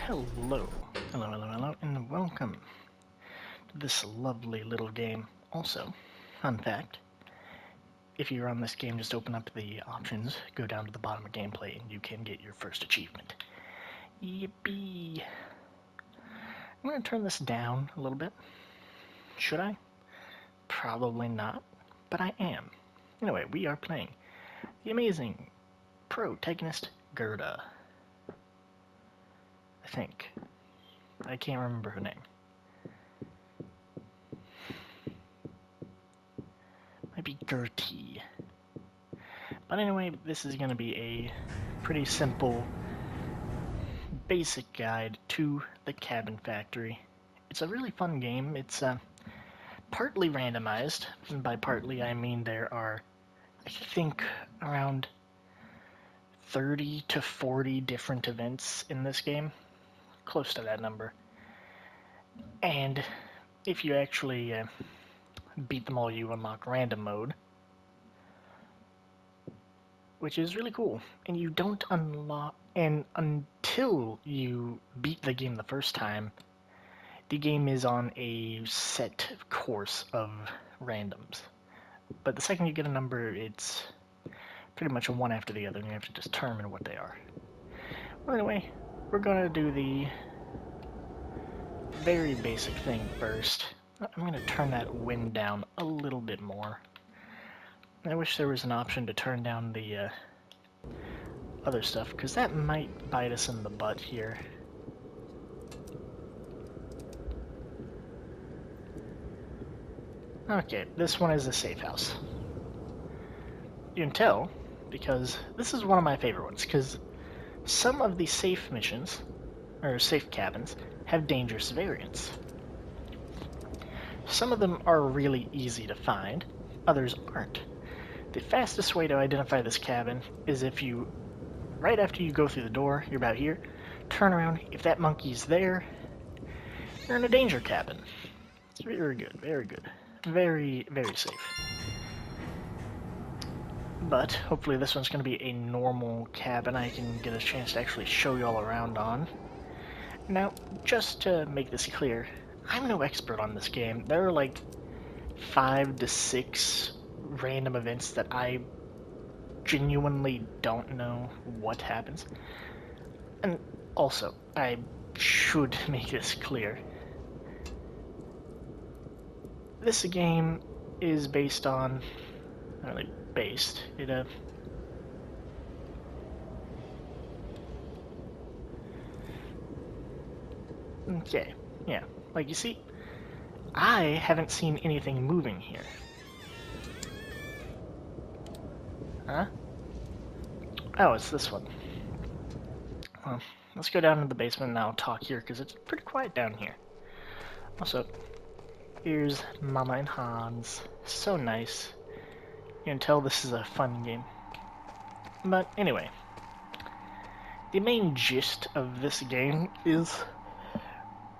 Hello, and welcome to this lovely little game. Also, fun fact, if you're on this game, just open up the options, go down to the bottom of gameplay, and you can get your first achievement. Yippee! I'm going to turn this down a little bit. Should I? Probably not, but I am. Anyway, we are playing the amazing protagonist Gerda. I think. I can't remember her name. Might be Gertie. But anyway, this is going to be a pretty simple, basic guide to the Cabin Factory. It's a really fun game. It's partly randomized, and by partly I mean there are, I think, around 30 to 40 different events in this game. Close to that number. And if you actually beat them all, you unlock random mode, which is really cool. And you don't unlock, and until you beat the game the first time, the game is on a set course of randoms. But the second you get a number, it's pretty much a one after the other, and you have to determine what they are. Well, anyway, we're gonna do the very basic thing first. I'm gonna turn that wind down a little bit more. I wish there was an option to turn down the other stuff, because that might bite us in the butt here. Okay, this one is a safe house. You can tell, because this is one of my favorite ones, because some of the safe missions, or safe cabins, have dangerous variants. Some of them are really easy to find, others aren't. The fastest way to identify this cabin is if you, right after you go through the door, you're about here, turn around, if that monkey's there, you're in a danger cabin. It's very good, very good. Very, very safe. But hopefully this one's going to be a normal cabin I can get a chance to actually show you all around on. Now, just to make this clear, I'm no expert on this game. There are like 5 to 6 random events that I genuinely don't know what happens. And also, I should make this clear. This game is based on, not really based, okay, yeah, like you see, I haven't seen anything moving here. Huh? Oh, it's this one. Well, let's go down to the basement and I'll talk here, because it's pretty quiet down here. Also, here's Mama and Hans. So nice. You can tell this is a fun game. But anyway, the main gist of this game is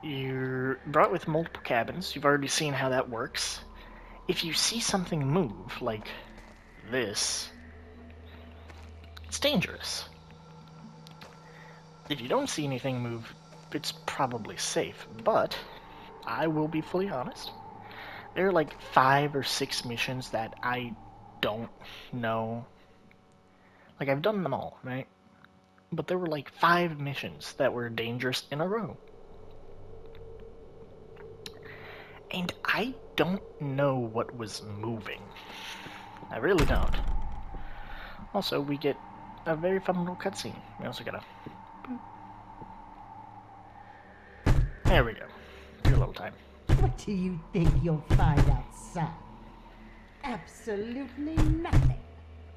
you're brought with multiple cabins. You've already seen how that works. If you see something move, like this, it's dangerous. If you don't see anything move, it's probably safe. But I will be fully honest. There are like 5 or 6 missions that I don't know. Like, I've done them all, right? But there were like 5 missions that were dangerous in a row. And I don't know what was moving. I really don't. Also, we get a very fun little cutscene. We also got a... There we go. Your little time. What do you think you'll find outside? Absolutely nothing.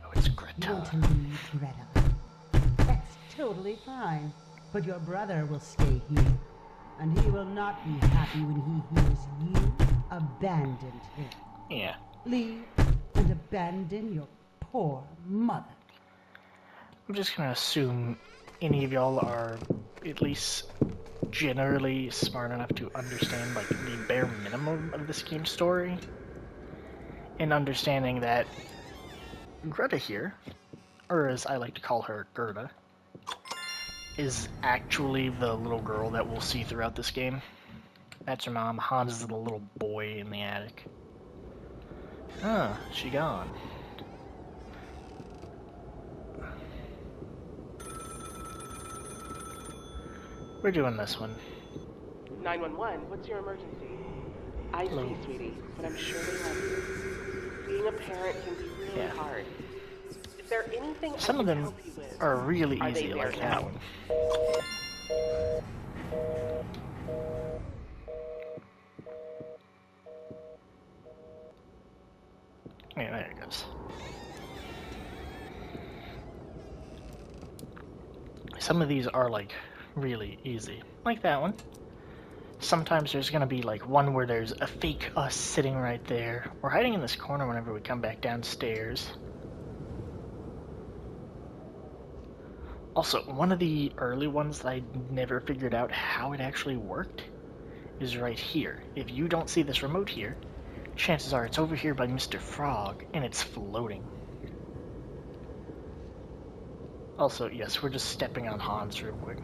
Oh, it's You Greta. want to leave, Greta? That's totally fine. But your brother will stay here. And he will not be happy when he hears you abandoned him. Yeah. Leave and abandon your poor mother. I'm just gonna assume any of y'all are at least generally smart enough to understand like the bare minimum of this game's story, and understanding that Greta here, or as I like to call her, Gerda, is actually the little girl that we'll see throughout this game. That's her mom. Hans is the little boy in the attic. Huh, she gone. We're doing this one. 911, what's your emergency? I see, sweetie, but I'm sure they love you. Being a parent can be really hard. Is there anything Some I of can them help you with? are really Are they easy, there like now? that one. Yeah, there it goes. Some of these are, like, really easy. Like that one. Sometimes there's gonna be, like, one where there's a fake us sitting right there. We're hiding in this corner whenever we come back downstairs. Also, one of the early ones that I never figured out how it actually worked is right here. If you don't see this remote here, chances are it's over here by Mr. Frog, and it's floating. Also, yes, we're just stepping on Hans real quick.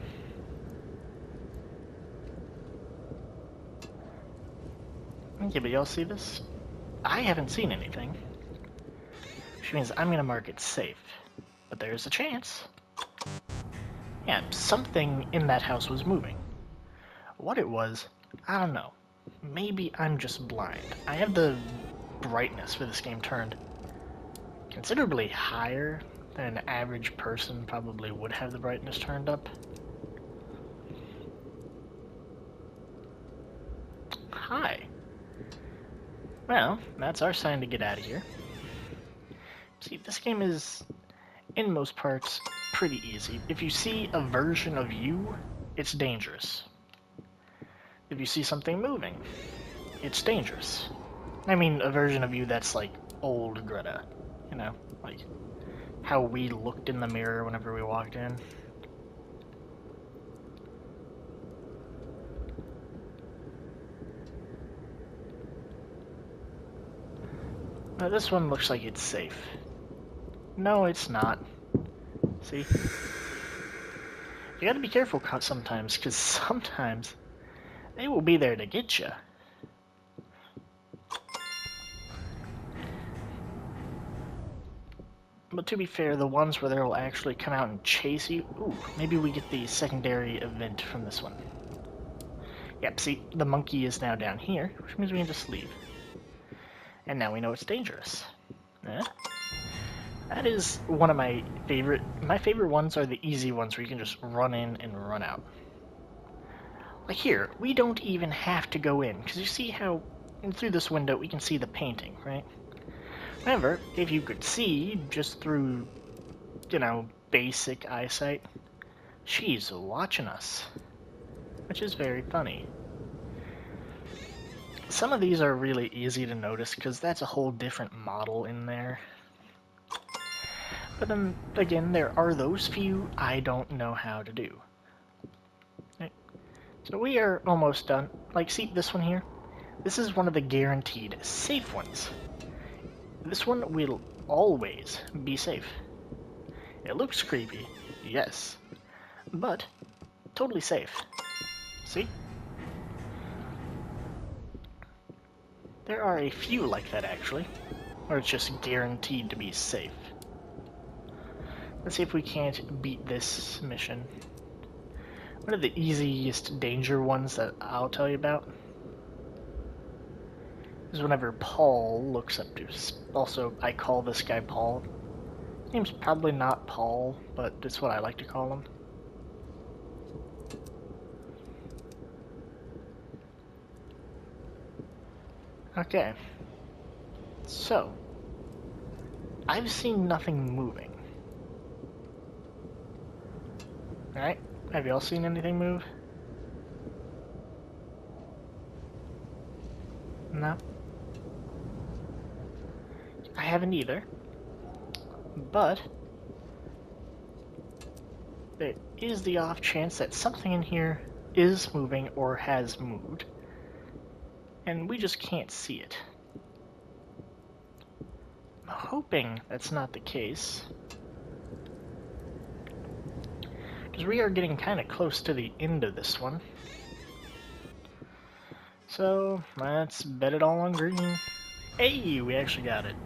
Okay, but y'all see this? I haven't seen anything. Which means I'm gonna mark it safe. But there's a chance. Yeah, something in that house was moving. What it was, I don't know. Maybe I'm just blind. I have the brightness for this game turned considerably higher than an average person probably would have the brightness turned up. Hi. Well, that's our sign to get out of here. See, this game is, in most parts, pretty easy. If you see a version of you, it's dangerous. If you see something moving, it's dangerous. I mean, a version of you that's like old Greta, you know, like how we looked in the mirror whenever we walked in. Now this one looks like it's safe. No, it's not. See? You gotta be careful sometimes, because sometimes they will be there to get you. But to be fair, the ones where they'll actually come out and chase you... Ooh, maybe we get the secondary event from this one. Yep, see, the monkey is now down here, which means we can just leave. And now we know it's dangerous. That is one of my favorite... My favorite ones are the easy ones where you can just run in and run out. Like here, we don't even have to go in, because you see how through this window we can see the painting, right? However, if you could see, just through, you know, basic eyesight, she's watching us, which is very funny. Some of these are really easy to notice, because that's a whole different model in there. But then, again, there are those few I don't know how to do. Right. So we are almost done. Like, see this one here? This is one of the guaranteed safe ones. This one will always be safe. It looks creepy, yes, but totally safe. See? There are a few like that, actually, where it's just guaranteed to be safe. Let's see if we can't beat this mission. One of the easiest danger ones that I'll tell you about is whenever Paul looks up to us. Also, I call this guy Paul. His name's probably not Paul, but it's what I like to call him. Okay. So, I've seen nothing moving. Alright, have y'all seen anything move? No? I haven't either. But there is the off chance that something in here is moving or has moved, and we just can't see it. I'm hoping that's not the case, because we are getting kind of close to the end of this one. So, let's bet it all on green. Hey, we actually got it.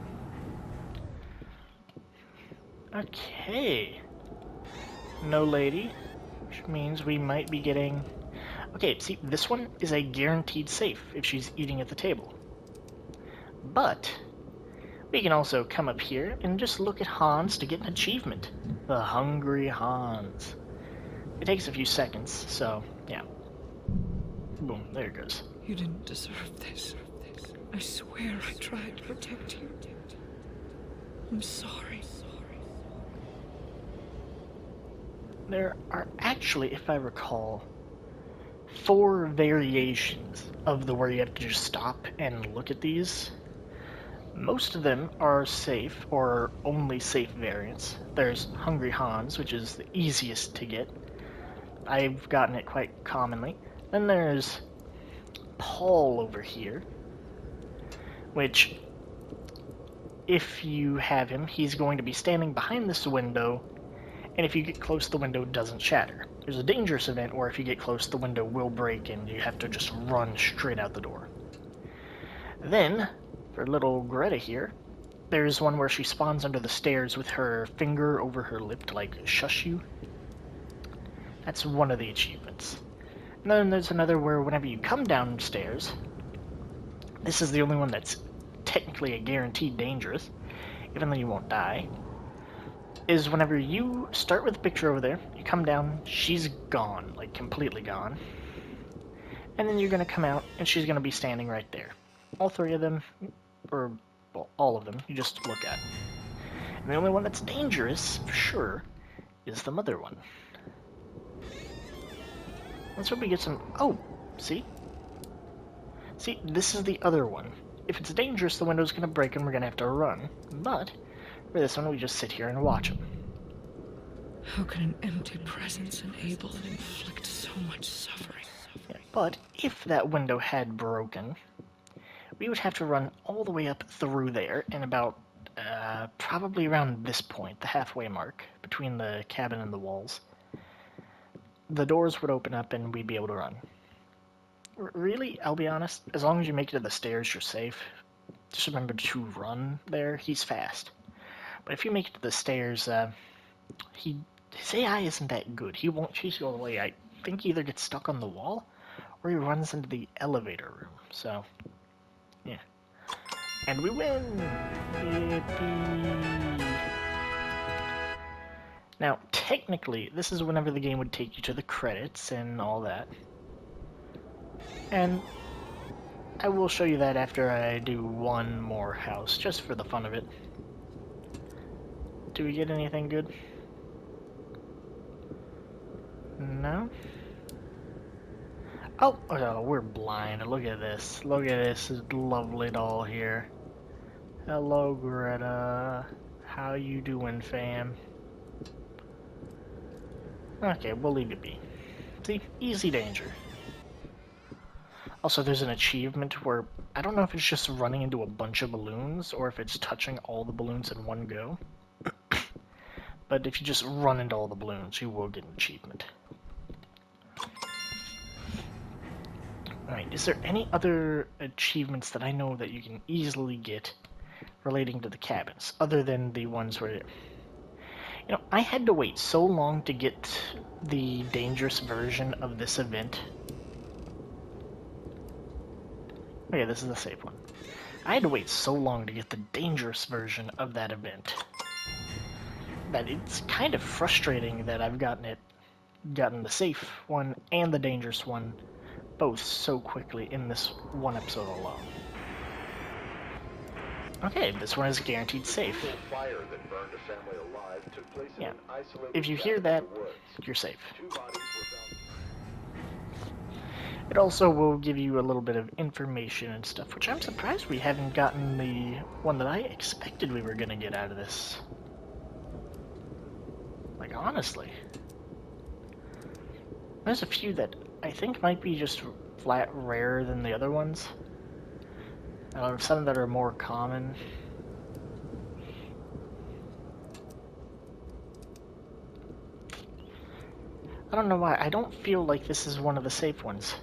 Okay. No lady, which means we might be getting... Okay, see, this one is a guaranteed safe if she's eating at the table. But we can also come up here and just look at Hans to get an achievement. The Hungry Hans. It takes a few seconds, so, yeah. Boom, there it goes. You didn't deserve this. I swear I tried to protect you. I'm sorry. There are actually, if I recall, 4 variations of the where you have to just stop and look at these. Most of them are safe, or only safe variants. There's Hungry Hans, which is the easiest to get. I've gotten it quite commonly. Then there's Paul over here, which, if you have him, he's going to be standing behind this window, and if you get close, the window doesn't shatter. There's a dangerous event where if you get close, the window will break and you have to just run straight out the door. Then, for little Greta here, there's one where she spawns under the stairs with her finger over her lip to, like, shush you. That's one of the achievements. And then there's another where whenever you come downstairs, this is the only one that's technically a guaranteed dangerous, even though you won't die, is whenever you start with the picture over there, you come down, she's gone, like completely gone. And then you're going to come out, and she's going to be standing right there. All 3 of them, or, well, all of them, you just look at. And the only one that's dangerous, for sure, is the mother one. Let's hope we get some... Oh, see? See, this is the other one. If it's dangerous, the window's going to break and we're going to have to run. But, for this one, we just sit here and watch them. How can an empty presence enable and inflict so much suffering? Yeah, but, if that window had broken, we would have to run all the way up through there and about, probably around this point, the halfway mark, between the cabin and the walls. The doors would open up and we'd be able to run. Really, I'll be honest, as long as you make it to the stairs, you're safe. Just remember to run there. He's fast. But if you make it to the stairs, his AI isn't that good. He won't chase you all the way. I think he either gets stuck on the wall or he runs into the elevator room. So, yeah. And we win! Yippee! Now, technically, this is whenever the game would take you to the credits and all that. And I will show you that after I do one more house, just for the fun of it. Do we get anything good? No? Oh, we're blind. Look at this. Look at this lovely doll here. Hello, Greta. How you doing, fam? Okay, we'll leave it be. See? Easy danger. Also, there's an achievement where, I don't know if it's just running into a bunch of balloons, or if it's touching all the balloons in one go. But if you just run into all the balloons, you will get an achievement. Alright, is there any other achievements that I know that you can easily get relating to the cabins, other than the ones where... You know, I had to wait so long to get the dangerous version of this event. Okay, this is the safe one. I had to wait so long to get the dangerous version of that event that it's kind of frustrating that I've gotten the safe one and the dangerous one both so quickly in this one episode alone. Okay, this one is guaranteed safe. Yeah, if you hear that, you're safe. It also will give you a little bit of information and stuff, which I'm surprised we haven't gotten the one that I expected we were going to get out of this. Like, honestly. There's a few that I think might be just flat rarer than the other ones. Some that are more common. I don't know why. I don't feel like this is one of the safe ones.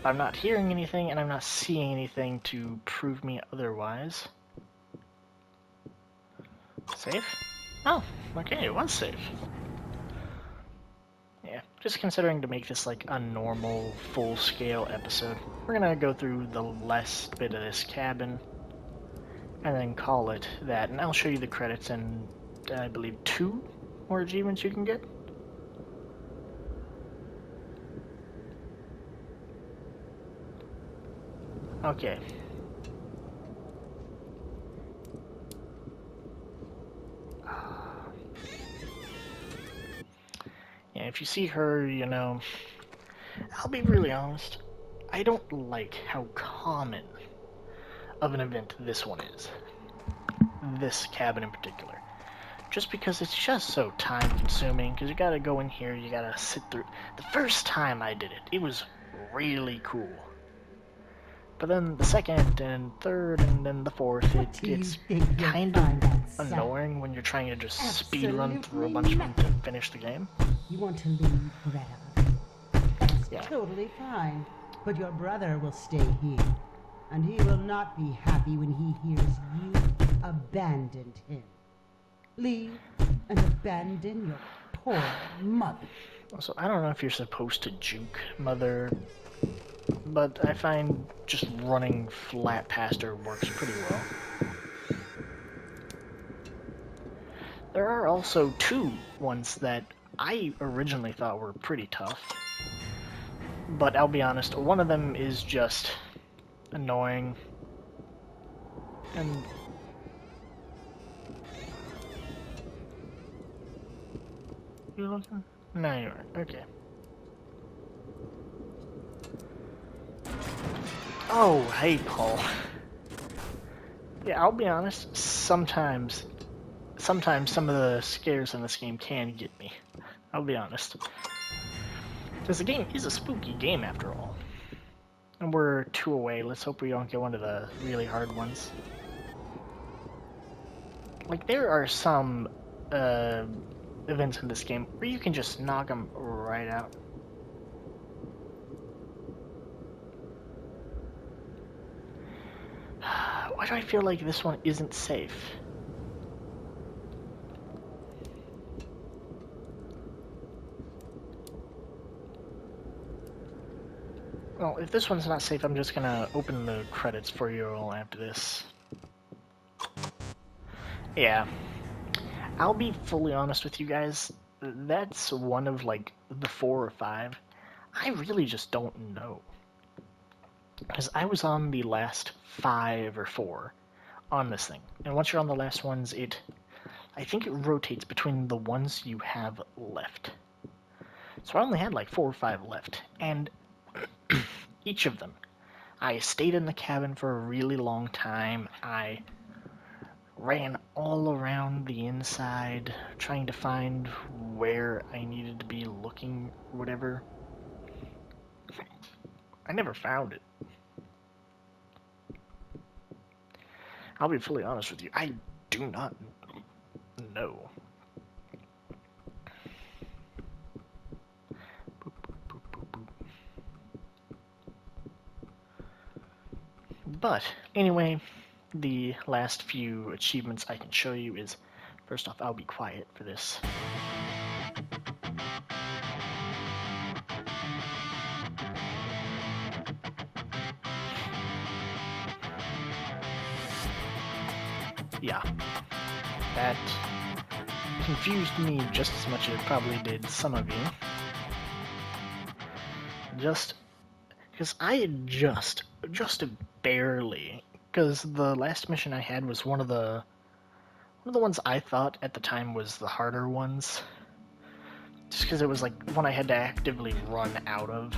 I'm not hearing anything, and I'm not seeing anything to prove me otherwise. Safe? Oh, okay, it was safe. Yeah, just considering to make this like a normal, full-scale episode, we're gonna go through the last bit of this cabin, and then call it that, and I'll show you the credits and I believe 2 more achievements you can get. Okay. Yeah, if you see her, you know, I'll be really honest, I don't like how common of an event this one is. This cabin in particular. Just because it's just so time consuming, because you gotta go in here, you gotta sit through. The first time I did it, it was really cool. But then the second and third and then the fourth, it's kind of annoying when you're trying to just speed run through a bunch of them to finish the game. You want to leave, Greta? That's Yeah. totally fine. But your brother will stay here. And he will not be happy when he hears you abandoned him. Leave and abandon your poor mother. Also, I don't know if you're supposed to juke Mother, but I find just running flat past her works pretty well. There are also 2 ones that I originally thought were pretty tough, but I'll be honest, one of them is just annoying, and you looking? No, you aren't. Okay. Oh, hey, Paul. Yeah, I'll be honest, sometimes some of the scares in this game can get me. I'll be honest. Because the game is a spooky game after all. And we're 2 away, let's hope we don't get one of the really hard ones. Like, there are some events in this game where you can just knock them right out. Why do I feel like this one isn't safe? Well, if this one's not safe, I'm just gonna open the credits for you all after this. Yeah. I'll be fully honest with you guys, that's one of like the 4 or 5. I really just don't know. Because I was on the last 5 or 4 on this thing. And once you're on the last ones, I think it rotates between the ones you have left. So I only had like 4 or 5 left. And each of them, I stayed in the cabin for a really long time. I ran all around the inside, trying to find where I needed to be looking, whatever. I never found it. I'll be fully honest with you, I do not know. Boop, boop, boop, boop, boop. But, anyway, the last few achievements I can show you is, first off, I'll be quiet for this. Yeah, that confused me just as much as it probably did some of you. Just because I had just barely, because the last mission I had was one of the ones I thought at the time was the harder ones. Just because it was like one I had to actively run out of.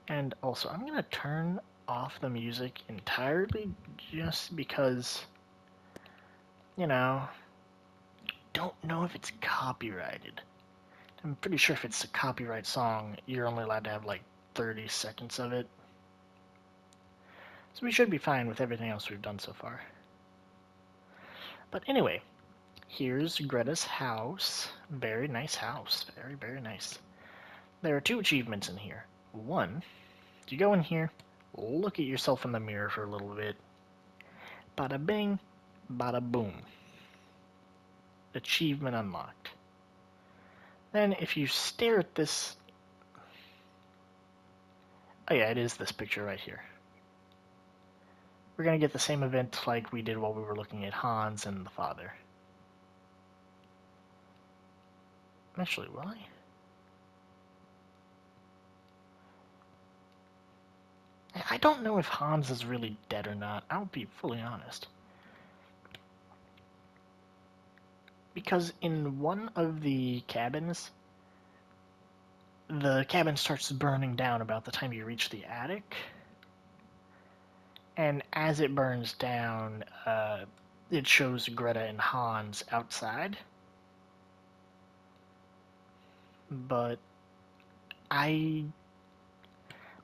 And also, I'm gonna turn off the music entirely just because, you know, don't know if it's copyrighted. I'm pretty sure if it's a copyright song, you're only allowed to have like 30 seconds of it. So we should be fine with everything else we've done so far. But anyway, here's Greta's house. Very nice house. Very, very nice. There are 2 achievements in here. One, you go in here, look at yourself in the mirror for a little bit. Bada bing, bada boom. Achievement unlocked. Then if you stare at this... Oh yeah, it is this picture right here. We're gonna get the same event like we did while we were looking at Hans and the father. Actually, will I? I don't know if Hans is really dead or not. I'll be fully honest. Because in one of the cabins, the cabin starts burning down about the time you reach the attic. And as it burns down, it shows Greta and Hans outside. But I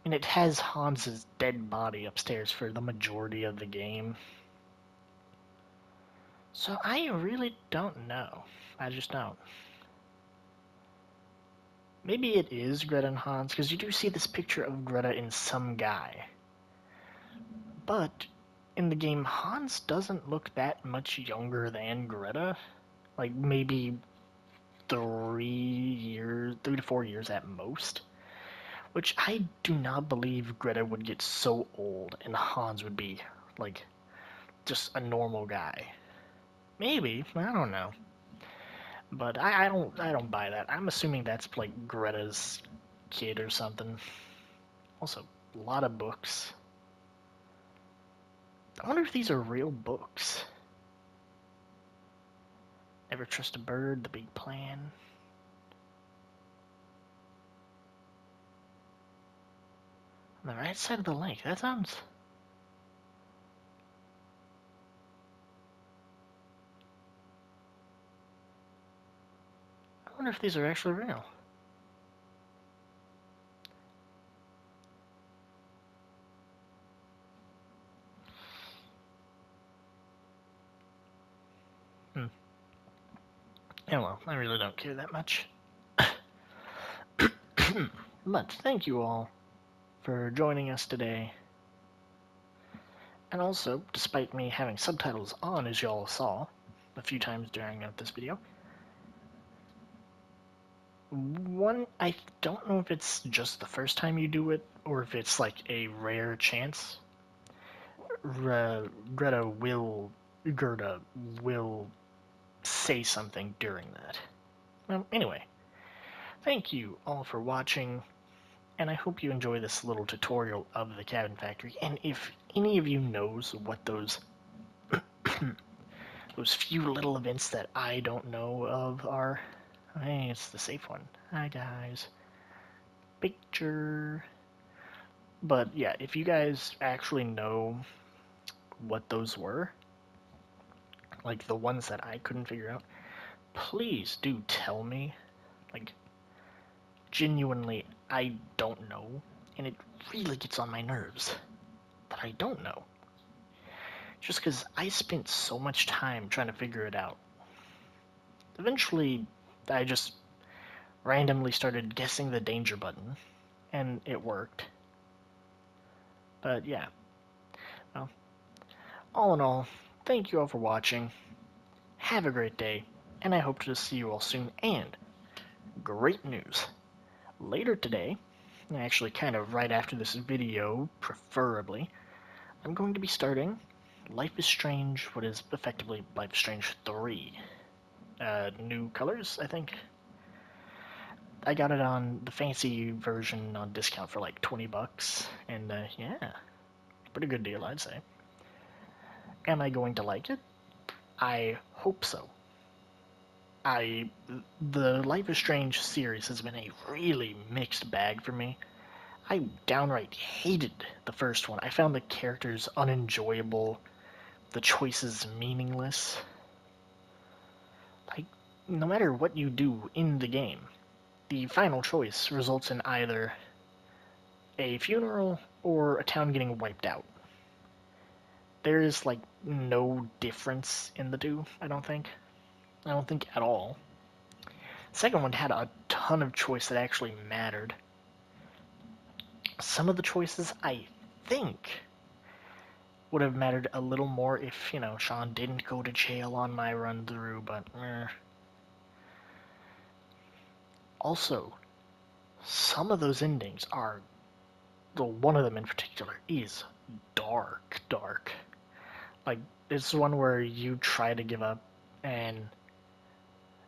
mean, it has Hans's dead body upstairs for the majority of the game. So I really don't know. I just don't. Maybe it is Greta and Hans, because you do see this picture of Greta in some guy. But in the game, Hans doesn't look that much younger than Greta. Like maybe 3 to 4 years at most. Which I do not believe Greta would get so old and Hans would be, like, just a normal guy. Maybe, I don't know. But I don't buy that. I'm assuming that's, like, Greta's kid or something. Also, a lot of books. I wonder if these are real books. Never Trust a Bird, The Big Plan. On the right side of the lake. That sounds... I wonder if these are actually real. Yeah, well, I really don't care that much. But thank you all for joining us today. And also, despite me having subtitles on, as y'all saw a few times during this video, I don't know if it's just the first time you do it, or if it's like a rare chance. Gerda will say something during that. Well, anyway, thank you all for watching, and I hope you enjoy this little tutorial of the Cabin Factory. And if any of you knows what those those few little events that I don't know of are, hey, it's the safe one. Hi guys. Picture. But yeah, if you guys actually know what those were, like the ones that I couldn't figure out, please do tell me. Like, genuinely, I don't know, and it really gets on my nerves that I don't know. Just because I spent so much time trying to figure it out. Eventually, I just randomly started guessing the danger button, and it worked. But yeah, well, all in all, thank you all for watching, have a great day, and I hope to see you all soon, and great news, later today, actually kind of right after this video, preferably, I'm going to be starting Life is Strange, what is effectively Life is Strange 3. New colors, I think. I got it on the fancy version on discount for like 20 bucks, and yeah, pretty good deal, I'd say. Am I going to like it? I hope so. The Life is Strange series has been a really mixed bag for me. I downright hated the first one. I found the characters unenjoyable, the choices meaningless. Like, no matter what you do in the game, the final choice results in either a funeral or a town getting wiped out. There is, like, no difference in the two, I don't think. I don't think at all. Second one had a ton of choice that actually mattered. Some of the choices, I think, would have mattered a little more if, you know, Sean didn't go to jail on my run through, but Also, some of those endings are, well, one of them in particular is dark, dark. Like, it's one where you try to give up, and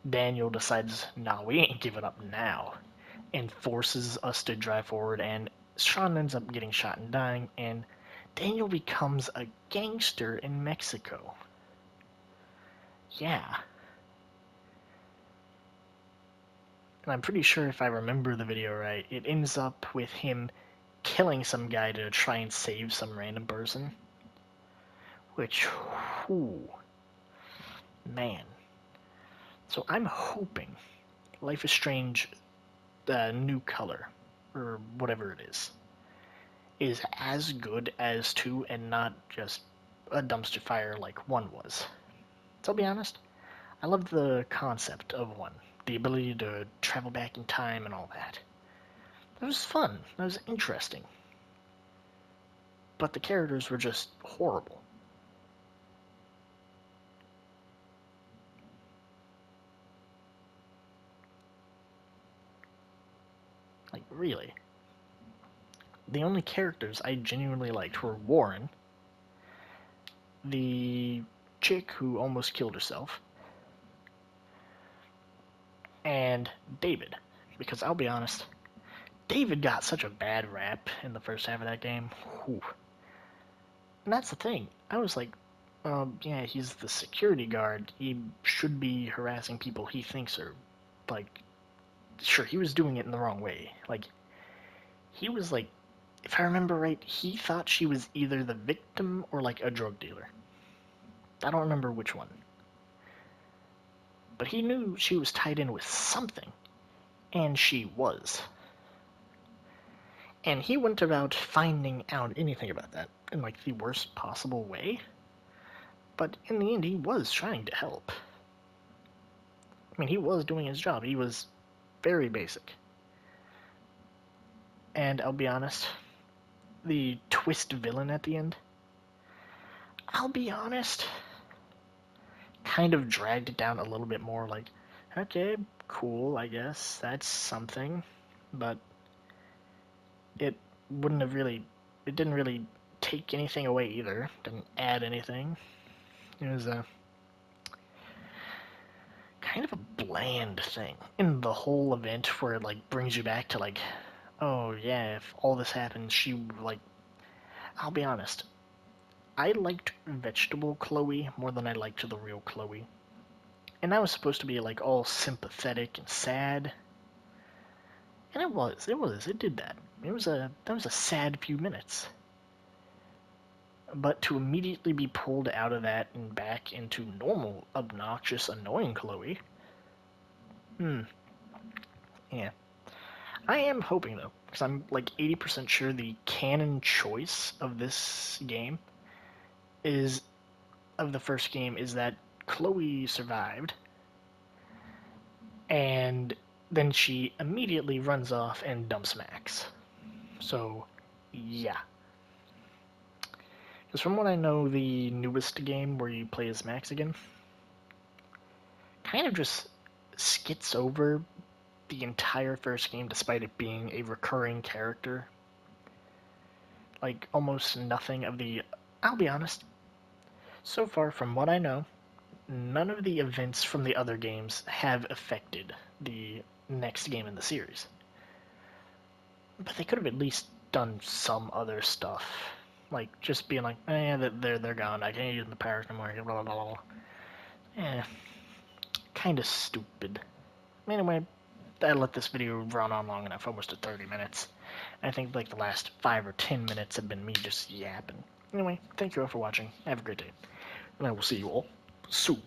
Daniel decides, nah, we ain't giving up now, and forces us to drive forward, and Sean ends up getting shot and dying, and Daniel becomes a gangster in Mexico. Yeah. And I'm pretty sure if I remember the video right, it ends up with him killing some guy to try and save some random person. Which, whew, man. So I'm hoping Life is Strange, the new color, or whatever it is as good as 2 and not just a dumpster fire like 1 was. So I'll be honest, I love the concept of 1. The ability to travel back in time and all that. That was fun. That was interesting. But the characters were just horrible. Like, really. The only characters I genuinely liked were Warren, the chick who almost killed herself, and David. Because I'll be honest, David got such a bad rap in the first half of that game. Whew. And that's the thing. I was like, yeah, he's the security guard. He should be harassing people he thinks are, like, sure, he was doing it in the wrong way. Like, he was like, if I remember right, he thought she was either the victim or like a drug dealer. I don't remember which one. But he knew she was tied in with something. And she was. And he went about finding out anything about that in like the worst possible way. But in the end, he was trying to help. I mean, he was doing his job. He was very basic. And I'll be honest, the twist villain at the end, I'll be honest, kind of dragged it down a little bit more. Like, okay, cool, I guess, that's something. But it didn't really take anything away either. Didn't add anything. It was a kind of a bland thing in the whole event where it like brings you back to like, oh yeah, if all this happened, she like, I'll be honest, I liked Vegetable Chloe more than I liked the real Chloe. And I was supposed to be like all sympathetic and sad. And it did that. That was a sad few minutes. But to immediately be pulled out of that and back into normal, obnoxious, annoying Chloe. Yeah. I am hoping, though, because I'm like 80% sure the canon choice of this game of the first game is that Chloe survived, and then she immediately runs off and dumps Max. So, yeah. Because from what I know, the newest game where you play as Max again kind of just skits over the entire first game despite it being a recurring character. Like, almost nothing of the... I'll be honest, so far from what I know, none of the events from the other games have affected the next game in the series. But they could have at least done some other stuff. Like, just being like, they're gone, I can't use the powers anymore, blah, blah, blah. Eh, kind of stupid. Anyway, I let this video run on long enough, almost to 30 minutes. I think like the last 5 or 10 minutes have been me just yapping. Anyway, thank you all for watching, have a great day, and I will see you all soon.